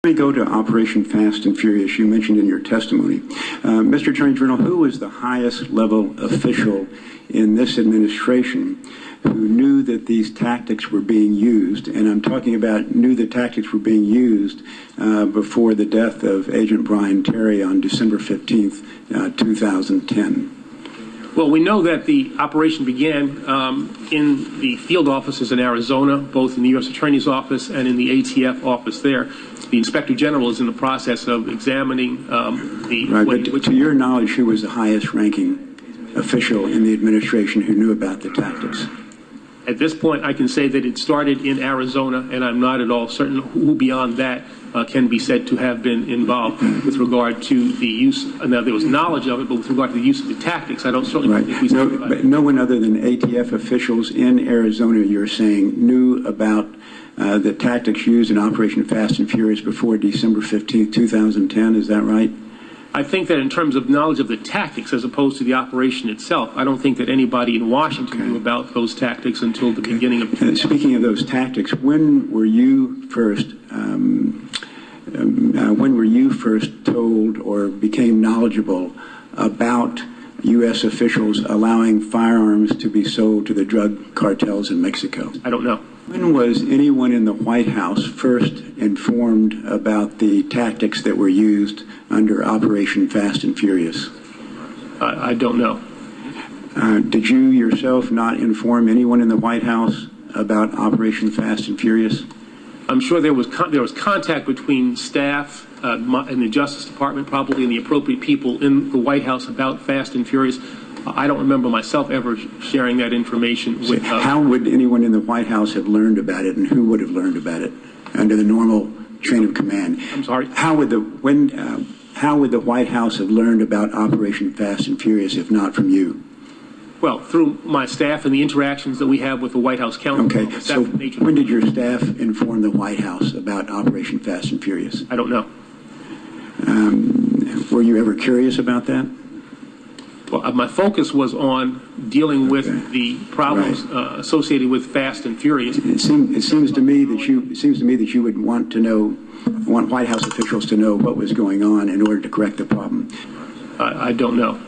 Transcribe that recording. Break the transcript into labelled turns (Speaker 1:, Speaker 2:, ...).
Speaker 1: Let me go to Operation Fast and Furious. You mentioned in your testimony. Mr. Attorney General, who was the highest level official in this administration who knew that these tactics were being used? And I'm talking about knew the tactics were being used before the death of Agent Brian Terry on December 15th, 2010.
Speaker 2: Well, we know that the operation began in the field offices in Arizona, both in the U.S. Attorney's Office and in the ATF office there. The Inspector General is in the process of examining the...
Speaker 1: Right, but to your knowledge, who was the highest-ranking official in the administration who knew about the tactics?
Speaker 2: At this point, I can say that it started in Arizona, and I'm not at all certain who beyond that can be said to have been involved with regard to the use. Now, there was knowledge of it, but with regard to the use of the tactics, I don't certainly think we speak about it.
Speaker 1: No one other than ATF officials in Arizona, you're saying, knew about the tactics used in Operation Fast and Furious before December 15th, 2010. Is that right?
Speaker 2: I think that in terms of knowledge of the tactics as opposed to the operation itself, I don't think that anybody in Washington knew about those tactics until the beginning of...
Speaker 1: Speaking of those tactics, when were you first told or became knowledgeable about U.S. officials allowing firearms to be sold to the drug cartels in Mexico?
Speaker 2: I don't know.
Speaker 1: When was anyone in the White House first informed about the tactics that were used under Operation Fast and Furious?
Speaker 2: I don't know.
Speaker 1: Did you yourself not inform anyone in the White House about Operation Fast and Furious?
Speaker 2: I'm sure there was contact between staff and the Justice Department, probably, and the appropriate people in the White House about Fast and Furious. I don't remember myself ever sharing that information with...
Speaker 1: How would anyone in the White House have learned about it, and who would have learned about it under the normal chain of command?
Speaker 2: I'm sorry?
Speaker 1: How would the White House have learned about Operation Fast and Furious if not from you?
Speaker 2: Well, through my staff and the interactions that we have with the White House counsel.
Speaker 1: Okay, so when did your staff inform the White House about Operation Fast and Furious?
Speaker 2: I don't know.
Speaker 1: Were you ever curious about that?
Speaker 2: Well, my focus was on dealing with the problems associated with Fast and Furious.
Speaker 1: It seems to me that you would want White House officials to know what was going on in order to correct the problem.
Speaker 2: I don't know.